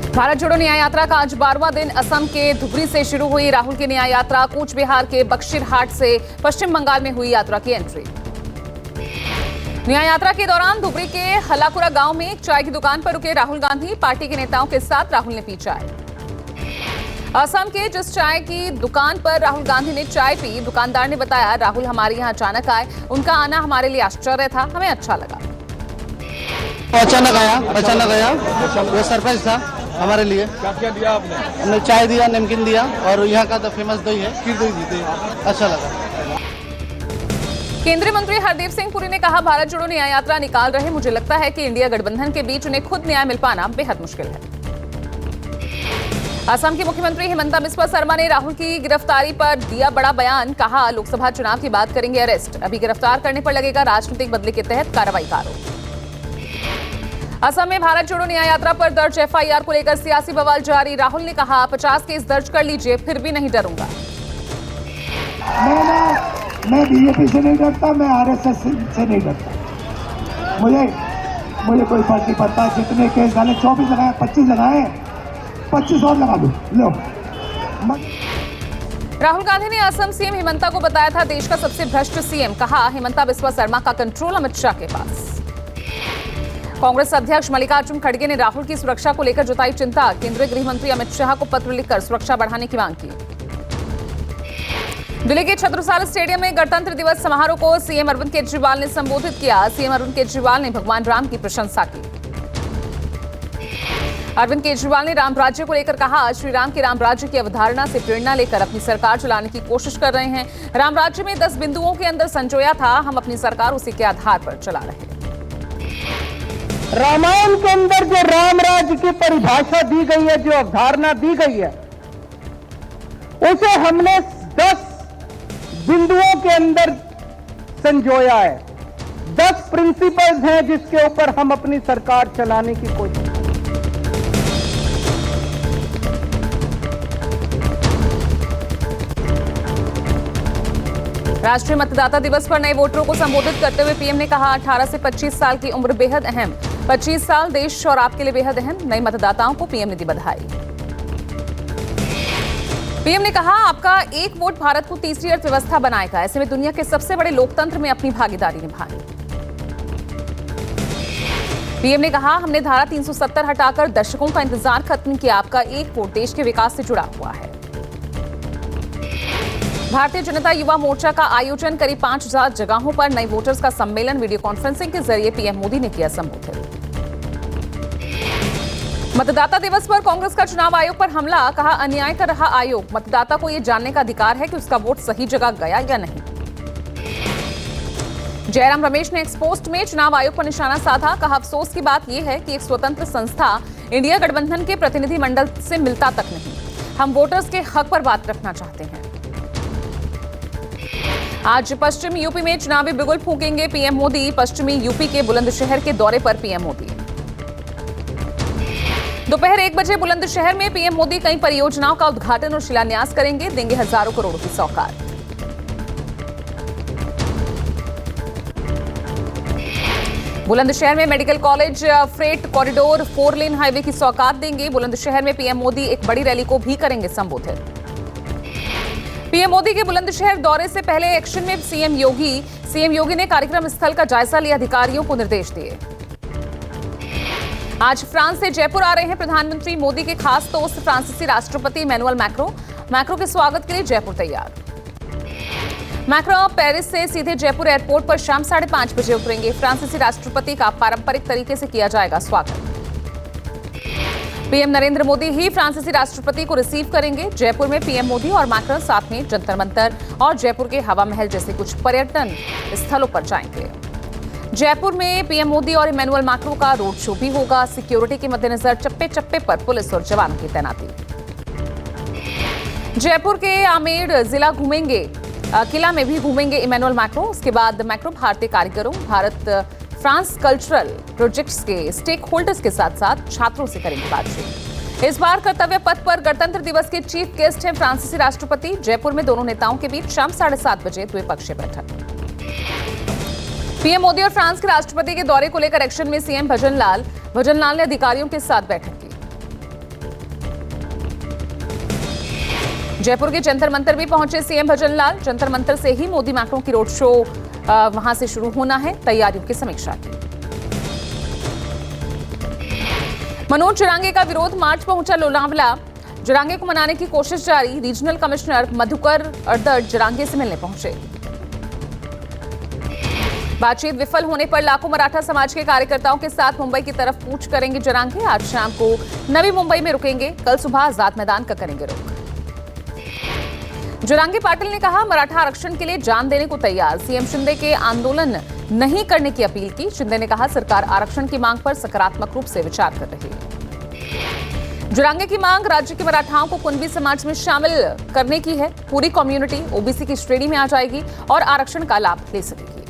भारत जोड़ो न्याय यात्रा का आज 12वां दिन असम के धुबरी से शुरू हुई। राहुल की न्याय यात्रा कूच बिहार के बख्शीरहाट से पश्चिम बंगाल में हुई यात्रा की एंट्री। न्याय यात्रा के दौरान धुबरी के हलाकुरा गांव में एक चाय की दुकान पर रुके राहुल गांधी। पार्टी के नेताओं के साथ राहुल ने पी चाय। असम के जिस चाय की दुकान पर राहुल गांधी ने चाय पी, दुकानदार ने बताया, राहुल हमारे यहाँ अचानक आए, उनका आना हमारे लिए आश्चर्य था, हमें अच्छा लगा। अचानक आया वो सरप्राइज था हमारे लिए। क्या दिया आपने? हमने चाय दिया, नमकीन दिया और यहाँ का तो फेमस दही है, खीर दही दी, अच्छा लगा। केंद्रीय मंत्री हरदीप सिंह पुरी ने कहा, भारत जोड़ो न्याय यात्रा निकाल रहे, मुझे लगता है कि इंडिया गठबंधन के बीच उन्हें खुद न्याय मिल पाना बेहद मुश्किल है। असम के मुख्यमंत्री हिमंता बिस्वा शर्मा ने राहुल की गिरफ्तारी पर दिया बड़ा बयान। कहा, लोकसभा चुनाव की बात करेंगे अरेस्ट, अभी गिरफ्तार करने पर लगेगा राजनीतिक बदले के तहत कार्रवाई का आरोप। असम में भारत जोड़ो न्याय यात्रा पर दर्ज एफआईआर को लेकर सियासी बवाल जारी। राहुल ने कहा, 50 केस दर्ज कर लीजिए, फिर भी नहीं डरूंगा। मैं बीजेपी से नहीं डरता, मैं आरएसएस से नहीं डरता। मुझे कोई फर्क नहीं पड़ता जितने केस डाले, 24 लगाए, 25 लगाए, 25 और लगा दो। लो। राहुल गांधी ने असम सीएम हिमंता को बताया था देश का सबसे भ्रष्ट सीएम। कहा, हिमंता बिस्वा शर्मा का कंट्रोल अमित शाह के पास। कांग्रेस अध्यक्ष मल्लिकार्जुन खड़गे ने राहुल की सुरक्षा को लेकर जताई चिंता। केंद्रीय गृह मंत्री अमित शाह को पत्र लिखकर सुरक्षा बढ़ाने की मांग की। दिल्ली के छत्रसाल स्टेडियम में गणतंत्र दिवस समारोह को सीएम अरविंद केजरीवाल ने संबोधित किया। सीएम अरविंद केजरीवाल ने भगवान राम की प्रशंसा की। अरविंद केजरीवाल ने राम राज्य को लेकर कहा, श्री राम के राम राज्य की अवधारणा से प्रेरणा लेकर अपनी सरकार चलाने की कोशिश कर रहे हैं। राम राज्य में 10 बिंदुओं के अंदर संजोया था, हम अपनी सरकार उसी के आधार पर चला रहे हैं। रामायण के अंदर जो राम राज्य की परिभाषा दी गई है, जो अवधारणा दी गई है, उसे हमने 10 बिंदुओं के अंदर संजोया है। 10 प्रिंसिपल्स हैं जिसके ऊपर हम अपनी सरकार चलाने की कोशिश। राष्ट्रीय मतदाता दिवस पर नए वोटरों को संबोधित करते हुए पीएम ने कहा, 18 से 25 साल की उम्र बेहद अहम। 25 साल देश और आपके लिए बेहद अहम। नए मतदाताओं को पीएम ने दी बधाई। पीएम ने कहा, आपका एक वोट भारत को तीसरी अर्थव्यवस्था बनाएगा। ऐसे में दुनिया के सबसे बड़े लोकतंत्र में अपनी भागीदारी निभाएं। पीएम ने कहा, हमने धारा 370 हटाकर दशकों का इंतजार खत्म किया। आपका एक वोट देश के विकास से जुड़ा हुआ है। भारतीय जनता युवा मोर्चा का आयोजन करीब 5000 जगहों पर नए वोटर्स का सम्मेलन वीडियो कॉन्फ्रेंसिंग के जरिए पीएम मोदी ने किया संबोधित। मतदाता दिवस पर कांग्रेस का चुनाव आयोग पर हमला। कहा, अन्याय कर रहा आयोग। मतदाता को यह जानने का अधिकार है कि उसका वोट सही जगह गया या नहीं। जयराम रमेश ने एक्सपोस्ट में चुनाव आयोग पर निशाना साधा। कहा, अफसोस की बात यह है कि एक स्वतंत्र संस्था इंडिया गठबंधन के प्रतिनिधि मंडल से मिलता तक नहीं। हम वोटर्स के हक पर बात रखना चाहते हैं। आज पश्चिम यूपी में चुनावी बिगुल फूकेंगे पीएम मोदी। पश्चिमी यूपी के बुलंदशहर के दौरे पर पीएम मोदी। दोपहर 1 बजे बुलंदशहर में पीएम मोदी कई परियोजनाओं का उद्घाटन और शिलान्यास करेंगे। देंगे हजारों करोड़ों की सौगात। बुलंदशहर में medical college, freight corridor, 4 lane highway की सौगात देंगे। बुलंदशहर में पीएम मोदी एक बड़ी रैली को भी करेंगे संबोधित। पीएम मोदी के बुलंदशहर दौरे से पहले एक्शन में सीएम योगी ने कार्यक्रम स्थल का जायजा लिया, अधिकारियों को निर्देश दिए। आज फ्रांस से जयपुर आ रहे हैं प्रधानमंत्री मोदी के खास दोस्त फ्रांसीसी राष्ट्रपति इमैनुअल मैक्रो के स्वागत के लिए जयपुर तैयार। मैक्रो पेरिस से सीधे जयपुर एयरपोर्ट पर शाम 5:30 बजे उतरेंगे। फ्रांसीसी राष्ट्रपति का पारंपरिक तरीके से किया जाएगा स्वागत। पीएम नरेंद्र मोदी ही फ्रांसीसी राष्ट्रपति को रिसीव करेंगे। जयपुर में पीएम मोदी और मैक्रो साथ में जंतर मंतर और जयपुर के हवा महल जैसे कुछ पर्यटन स्थलों पर जाएंगे। जयपुर में पीएम मोदी और इमैनुअल मैक्रो का रोड शो भी होगा। सिक्योरिटी के मद्देनजर चप्पे चप्पे पर पुलिस और जवानों की तैनाती। जयपुर के आमेर जिला घूमेंगे, किला में भी घूमेंगे इमैनुअल मैक्रो। उसके बाद मैक्रो भारतीय कारीगरों, भारत फ्रांस कल्चरल प्रोजेक्ट्स के स्टेक होल्डर्स के साथ साथ छात्रों से करेंगे बातचीत। इस बार कर्तव्य पथ पर गणतंत्र दिवस के चीफ गेस्ट हैं फ्रांसीसी राष्ट्रपति। जयपुर में दोनों नेताओं के बीच शाम 7:30 बजे द्विपक्षीय बैठक। पीएम मोदी और फ्रांस के राष्ट्रपति के दौरे को लेकर एक्शन में सीएम भजन लाल ने अधिकारियों के साथ बैठक की। जयपुर के जंतर मंतर भी पहुंचे सीएम भजनलाल। जंतर मंतर से ही मोदी मैक्रों की रोड शो वहां से शुरू होना है, तैयारियों की समीक्षा की। मनोज जरांगे का विरोध मार्च पहुंचा लोनावला। जरांगे को मनाने की कोशिश जारी। रीजनल कमिश्नर मधुकर अरदड़ जरांगे से मिलने पहुंचे। बातचीत विफल होने पर लाखों मराठा समाज के कार्यकर्ताओं के साथ मुंबई की तरफ कूच करेंगे जरांगे। आज शाम को नवी मुंबई में रुकेंगे, कल सुबह आजाद मैदान का करेंगे रुख। जरांगे पाटिल ने कहा, मराठा आरक्षण के लिए जान देने को तैयार। सीएम शिंदे के आंदोलन नहीं करने की अपील की। शिंदे ने कहा, सरकार आरक्षण की मांग पर सकारात्मक रूप से विचार कर रही है। जरांगे की मांग राज्य के मराठाओं को कुणबी समाज में शामिल करने की है। पूरी कम्युनिटी ओबीसी की श्रेणी में आ जाएगी और आरक्षण का लाभ ले सकेगी।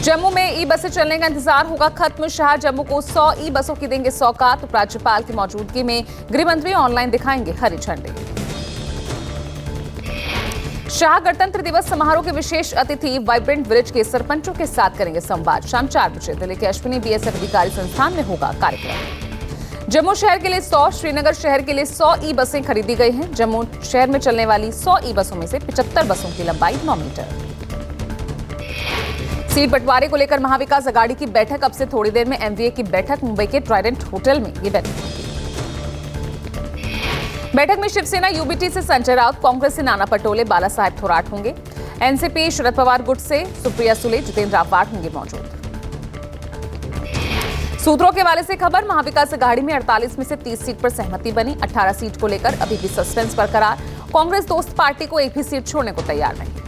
जम्मू में ई बसें चलने का इंतजार होगा खत्म। शाह जम्मू को 100 ई बसों की देंगे सौगात। उपराज्यपाल की मौजूदगी में गृह मंत्री ऑनलाइन दिखाएंगे हरी झंडी। शाह गणतंत्र दिवस समारोह के विशेष अतिथि वाइब्रेंट विलेज के सरपंचों के साथ करेंगे संवाद। शाम 4 बजे दिल्ली के अश्विनी बीएसएफ अधिकारी संस्थान में होगा कार्यक्रम। जम्मू शहर के लिए 100, श्रीनगर शहर के लिए 100 ई बसें खरीदी गई हैं। जम्मू शहर में चलने वाली 100 ई बसों में से 75 बसों की लंबाई 9 मीटर। सीट बंटवारे को लेकर महाविकास अघाड़ी की बैठक। अब से थोड़ी देर में एमवीए की बैठक। मुंबई के ट्राइडेंट होटल में ये बैठक होगी। बैठक में शिवसेना यूबीटी से संजय राउत, कांग्रेस से नाना पटोले, बाला साहेब थोराट होंगे। एनसीपी शरद पवार गुट से सुप्रिया सुले, जितेंद्र आव्हाड होंगे मौजूद। सूत्रों के हवाले से खबर, महाविकास अघाड़ी में 48 में से 30 सीट पर सहमति बनी। 18 सीट को लेकर अभी भी सस्पेंस बरकरार। कांग्रेस दोस्त पार्टी को एक भी सीट छोड़ने को तैयार नहीं।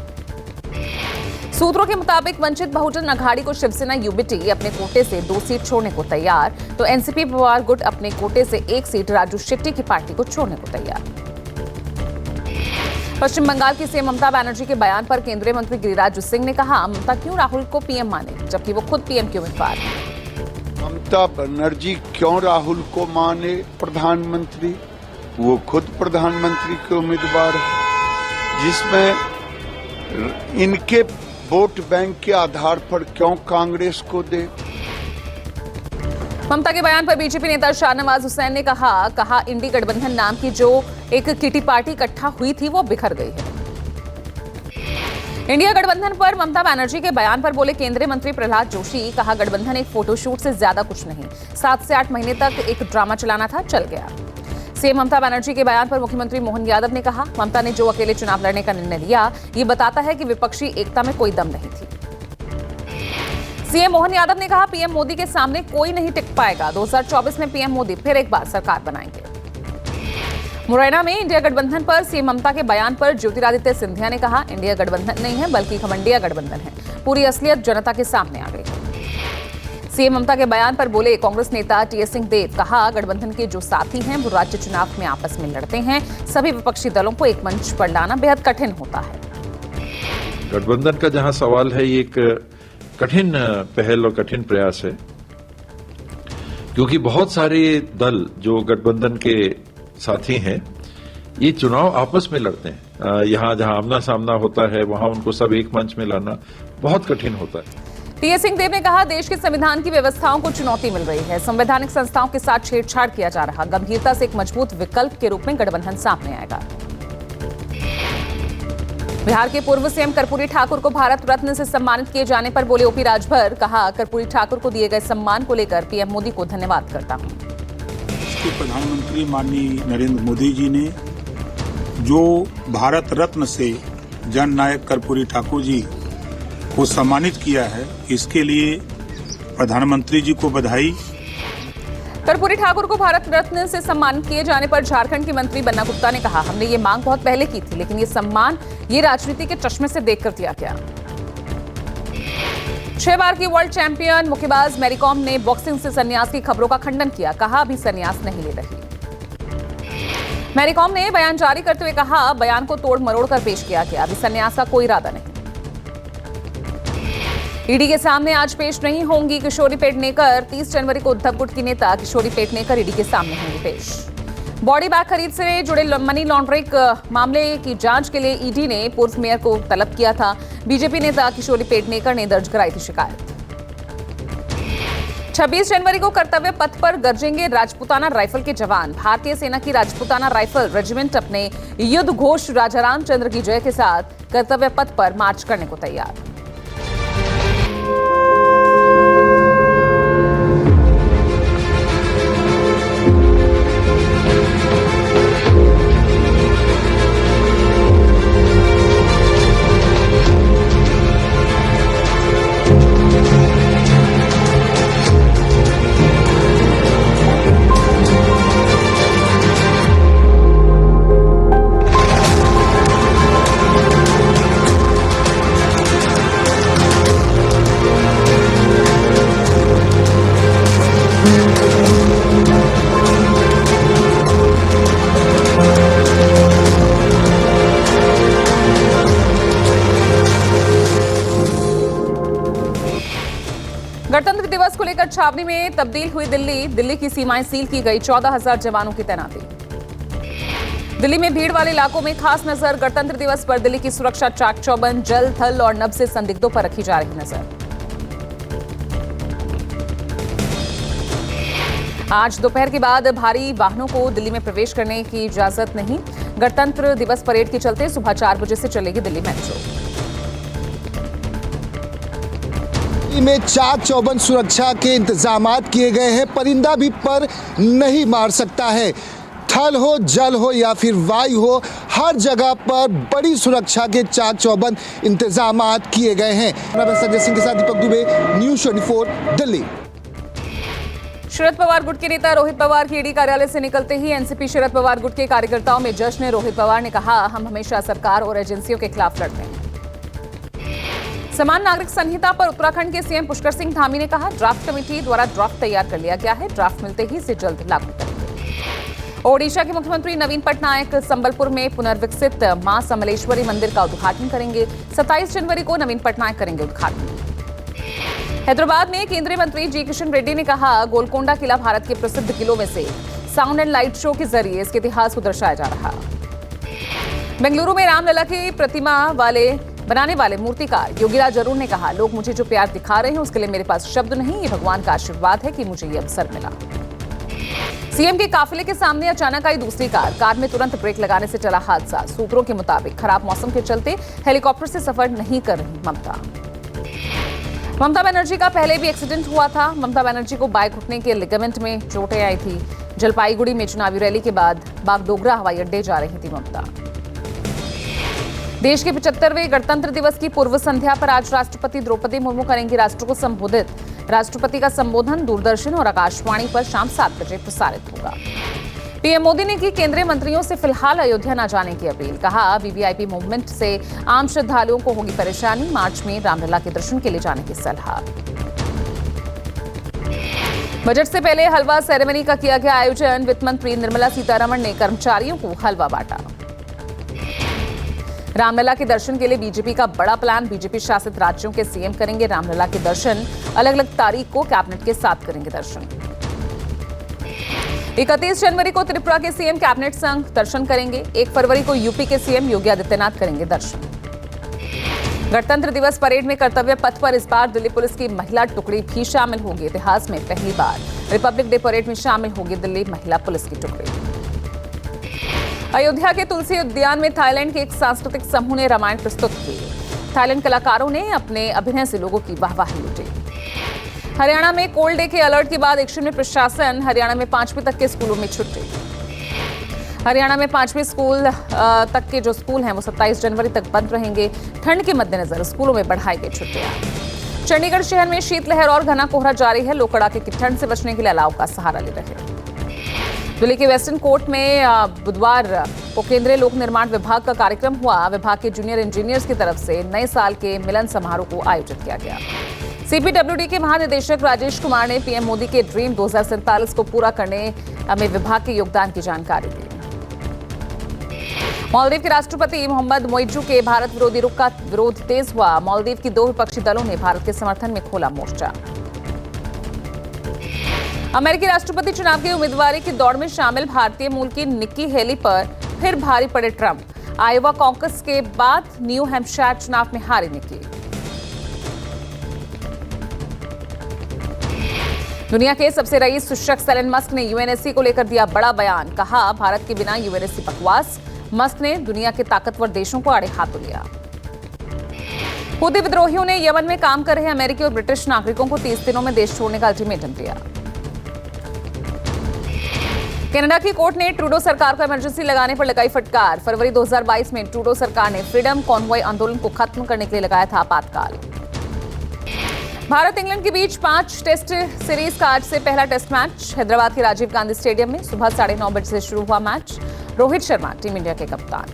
सूत्रों के मुताबिक वंचित बहुजन अघाड़ी को शिवसेना यूबीटी अपने कोटे से 2 सीट छोड़ने को तैयार, तो एनसीपी पवार गुट अपने कोटे से 1 सीट राजू शेट्टी की पार्टी को छोड़ने को तैयार। पश्चिम बंगाल की सीएम ममता बनर्जी के बयान पर केंद्रीय मंत्री गिरिराज सिंह ने कहा, ममता क्यों राहुल को पीएम माने जबकि वो खुद पीएम के उम्मीदवार हैं। ममता बनर्जी क्यों राहुल को माने प्रधानमंत्री, वो खुद प्रधानमंत्री के उम्मीदवार है। जिसमें इनके वोट बैंक के आधार पर क्यों कांग्रेस को दे। ममता के बयान पर बीजेपी नेता शाहनवाज हुसैन ने कहा इंडी गठबंधन नाम की जो एक किटी पार्टी इकट्ठा हुई थी वो बिखर गई है। इंडिया गठबंधन पर ममता बनर्जी के बयान पर बोले केंद्रीय मंत्री प्रहलाद जोशी, कहा गठबंधन एक फोटोशूट से ज्यादा कुछ नहीं। 7 से 8 महीने तक एक ड्रामा चलाना था, चल गया। सीएम ममता बनर्जी के बयान पर मुख्यमंत्री मोहन यादव ने कहा, ममता ने जो अकेले चुनाव लड़ने का निर्णय लिया ये बताता है कि विपक्षी एकता में कोई दम नहीं थी। सीएम मोहन यादव ने कहा, पीएम मोदी के सामने कोई नहीं टिक पाएगा। 2024 में पीएम मोदी फिर एक बार सरकार बनाएंगे। मुरैना में इंडिया गठबंधन पर सीएम ममता के बयान पर ज्योतिरादित्य सिंधिया ने कहा, इंडिया गठबंधन नहीं है बल्कि घमंडिया गठबंधन है। पूरी असलियत जनता के सामने आ गई। सीएम ममता के बयान पर बोले कांग्रेस नेता टीएस सिंहदेव, कहा गठबंधन के जो साथी हैं वो राज्य चुनाव में आपस में लड़ते हैं। सभी विपक्षी दलों को एक मंच पर लाना बेहद कठिन होता है। गठबंधन का जहां सवाल है, ये एक कठिन पहल और कठिन प्रयास है, क्योंकि बहुत सारे दल जो गठबंधन के साथी हैं ये चुनाव आपस में लड़ते हैं। यहाँ जहां आमना सामना होता है वहां उनको सब एक मंच में लाना बहुत कठिन होता है। टीएस सिंहदेव ने कहा, देश के संविधान की व्यवस्थाओं को चुनौती मिल रही है। संवैधानिक संस्थाओं के साथ छेड़छाड़ किया जा रहा। गंभीरता से एक मजबूत विकल्प के रूप में गठबंधन सामने आएगा। बिहार के पूर्व सीएम कर्पूरी ठाकुर को भारत रत्न से सम्मानित किए जाने पर बोले ओपी राजभर, कहा कर्पूरी ठाकुर को दिए गए सम्मान को लेकर पीएम मोदी को धन्यवाद करता हूं। प्रधानमंत्री माननीय नरेंद्र मोदी जी ने जो भारत रत्न से जननायक कर्पूरी ठाकुर जी को सम्मानित किया है, इसके लिए प्रधानमंत्री जी को बधाई। कर्पूरी ठाकुर को भारत रत्न से सम्मानित किए जाने पर झारखंड के मंत्री बन्ना गुप्ता ने कहा, हमने ये मांग बहुत पहले की थी, लेकिन ये सम्मान ये राजनीति के चश्मे से देखकर दिया गया। 6 बार की वर्ल्ड चैंपियन मुक्केबाज मैरी कॉम ने बॉक्सिंग से संन्यास की खबरों का खंडन किया। कहा, अभी संन्यास नहीं ले रही। मैरी कॉम ने बयान जारी करते हुए कहा, बयान को तोड़ मरोड़ कर पेश किया गया, अभी संन्यास का कोई इरादा नहीं। ईडी के सामने आज पेश नहीं होंगी किशोरी पेडनेकर। 30 जनवरी को उद्धव गुट की नेता किशोरी पेडनेकर ईडी के सामने होंगी पेश। बॉडी बैग खरीद से जुड़े मनी लॉन्ड्रिंग मामले की जांच के लिए ईडी ने पूर्व मेयर को तलब किया था। बीजेपी नेता किशोरी पेडनेकर ने दर्ज कराई थी शिकायत। 26 जनवरी को कर्तव्य पथ पर गरजेंगे राजपूताना राइफल के जवान। भारतीय सेना की राजपूताना राइफल रेजिमेंट अपने युद्ध घोष राजा रामचंद्र की जय के साथ कर्तव्य पथ पर मार्च करने को तैयार। गणतंत्र दिवस को लेकर छावनी में तब्दील हुई दिल्ली की सीमाएं सील की गई। 14,000 जवानों की तैनाती। दिल्ली में भीड़ वाले इलाकों में खास नजर। गणतंत्र दिवस पर दिल्ली की सुरक्षा चाक चौबंद। जल, थल और नभ से संदिग्धों पर रखी जा रही नजर। आज दोपहर के बाद भारी वाहनों को दिल्ली में प्रवेश करने की इजाजत नहीं। गणतंत्र दिवस परेड के चलते सुबह 4 बजे से चलेगी दिल्ली मेट्रो। में चाक चौबंद सुरक्षा के इंतजामात किए गए हैं। परिंदा भी पर नहीं मार सकता है। थल हो, जल हो या फिर वायु हो, हर जगह पर बड़ी सुरक्षा के चाक चौबंद इंतजामात किए गए हैं। संजय सिंह के साथ दीपक दुबे, न्यूज़ 24 दिल्ली। शरद पवार गुट के नेता रोहित पवार की ईडी कार्यालय से निकलते ही एनसीपी शरद पवार गुट के कार्यकर्ताओं में जश्न। रोहित पवार ने कहा, हम हमेशा सरकार और एजेंसियों के खिलाफ लड़ते हैं। समान नागरिक संहिता पर उत्तराखंड के सीएम पुष्कर सिंह धामी ने कहा, ड्राफ्ट कमेटी द्वारा ड्राफ्ट तैयार कर लिया गया है। ड्राफ्ट मिलते ही इसे जल्द लागू करेंगे। ओडिशा के मुख्यमंत्री नवीन पटनायक संबलपुर में पुनर्विकसित मां समलेश्वरी मंदिर का उद्घाटन करेंगे। 27 जनवरी को नवीन पटनायक करेंगे उद्घाटन। हैदराबाद में केंद्रीय मंत्री जी किशन रेड्डी ने कहा, गोलकोंडा किला भारत के प्रसिद्ध किलों में से। साउंड एंड लाइट शो के जरिए इसके इतिहास को दर्शाया जा रहा। बेंगलुरु में रामलला की प्रतिमा बनाने वाले मूर्तिकार योगीराज अरुण ने कहा, लोग मुझे जो प्यार दिखा रहे हैं उसके लिए मेरे पास शब्द नहीं। ये भगवान का आशीर्वाद है कि मुझे ये अवसर मिला। सीएम के काफिले के सामने अचानक आई दूसरी कार में तुरंत ब्रेक लगाने से चला हादसा। सूत्रों के मुताबिक खराब मौसम के चलते हेलीकॉप्टर से सफर नहीं कर रही ममता बनर्जी का पहले भी एक्सीडेंट हुआ था। ममता बनर्जी को बाएं घुटने के लिगामेंट में चोटें आई थी। जलपाईगुड़ी में चुनावी रैली के बाद बागडोगरा हवाई अड्डे जा रही थी ममता। देश के 75वें गणतंत्र दिवस की पूर्व संध्या पर आज राष्ट्रपति द्रौपदी मुर्मू करेंगी राष्ट्र को संबोधित। राष्ट्रपति का संबोधन दूरदर्शन और आकाशवाणी पर शाम 7 बजे प्रसारित होगा। पीएम मोदी ने की केंद्रीय मंत्रियों से फिलहाल अयोध्या न जाने की अपील। कहा, वीवीआईपी मूवमेंट से आम श्रद्धालुओं को होगी परेशानी। मार्च में रामलला के दर्शन के लिए जाने की सलाह। बजट से पहले हलवा सेरेमनी का किया गया आयोजन। वित्त मंत्री निर्मला सीतारमण ने कर्मचारियों को हलवा बांटा। रामलला के दर्शन के लिए बीजेपी का बड़ा प्लान। बीजेपी शासित राज्यों के सीएम करेंगे रामलला के दर्शन। अलग अलग तारीख को कैबिनेट के साथ करेंगे दर्शन। 31 जनवरी को त्रिपुरा के सीएम कैबिनेट संग दर्शन करेंगे। 1 फरवरी को यूपी के सीएम योगी आदित्यनाथ करेंगे दर्शन। गणतंत्र दिवस परेड में कर्तव्य पथ पर इस बार दिल्ली पुलिस की महिला टुकड़ी भी शामिल होगी। इतिहास में पहली बार रिपब्लिक डे परेड में शामिल होगी दिल्ली महिला पुलिस की टुकड़ी। अयोध्या के तुलसी उद्यान में थाईलैंड के एक सांस्कृतिक समूह ने रामायण प्रस्तुत की। थाईलैंड कलाकारों ने अपने अभिनय से लोगों की वाहवाही लूटी। हरियाणा में कोल्ड डे के अलर्ट के बाद एक्शन में प्रशासन। हरियाणा में 5वीं तक के स्कूलों में छुट्टी। हरियाणा में 5वीं स्कूल तक के जो स्कूल हैं वो 27 जनवरी तक बंद रहेंगे। ठंड के मद्देनजर स्कूलों में बढ़ाई गई छुट्टियां। चंडीगढ़ शहर में शीतलहर और घना कोहरा जारी है। लोग कड़ाके की ठंड से बचने के लिए अलाव का सहारा ले रहे हैं। दिल्ली के वेस्टर्न कोर्ट में बुधवार को केंद्रीय लोक निर्माण विभाग का कार्यक्रम हुआ। विभाग के जूनियर इंजीनियर्स की तरफ से नए साल के मिलन समारोह को आयोजित किया गया। सीपीडब्ल्यूडी के महानिदेशक राजेश कुमार ने पीएम मोदी के ड्रीम 2047 को पूरा करने में विभाग के योगदान की जानकारी दी। मालदीव के राष्ट्रपति मोहम्मद मोइजू के भारत विरोधी रुख का विरोध तेज हुआ। मालदीव की 2 विपक्षी दलों ने भारत के समर्थन में खोला मोर्चा। अमेरिकी राष्ट्रपति चुनाव की उम्मीदवारी की दौड़ में शामिल भारतीय मूल की निक्की हेली पर फिर भारी पड़े ट्रंप। आयोवा कॉकस के बाद न्यू हैम्पशायर चुनाव में हारी निक्की। दुनिया के सबसे रईस शख्स एलन मस्क ने यूएनएससी को लेकर दिया बड़ा बयान। कहा, भारत के बिना यूएनएससी बकवास। मस्क ने दुनिया के ताकतवर देशों को आड़े हाथों लिया। हूथी विद्रोहियों ने यमन में काम कर रहे अमेरिकी और ब्रिटिश नागरिकों को 30 दिनों में देश छोड़ने का अल्टीमेटम दिया। कनाडा की कोर्ट ने ट्रूडो सरकार को इमरजेंसी लगाने पर लगाई फटकार। फरवरी 2022 में ट्रूडो सरकार ने फ्रीडम कॉन्वॉय आंदोलन को खत्म करने के लिए लगाया था आपातकाल। भारत इंग्लैंड के बीच 5 टेस्ट सीरीज का आज से पहला टेस्ट मैच हैदराबाद के राजीव गांधी स्टेडियम में सुबह 9:30 बजे से शुरू हुआ match. Rohit Sharma team India के कप्तान।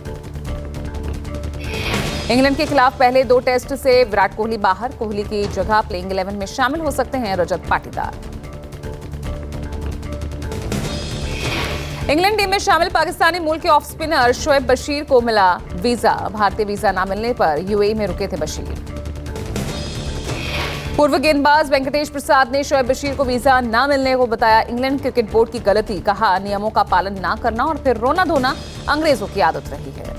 इंग्लैंड के खिलाफ पहले 2 टेस्ट से विराट कोहली बाहर। कोहली की जगह प्लेइंग 11 में शामिल हो सकते हैं रजत पाटीदार। इंग्लैंड टीम में शामिल पाकिस्तानी मूल के ऑफ स्पिनर शोएब बशीर को मिला वीजा। भारतीय वीजा न मिलने पर यूएई में रुके थे बशीर। पूर्व गेंदबाज वेंकटेश प्रसाद ने शोएब बशीर को वीजा न मिलने को बताया इंग्लैंड क्रिकेट बोर्ड की गलती। कहा, नियमों का पालन न करना और फिर रोना धोना अंग्रेजों की आदत रही है।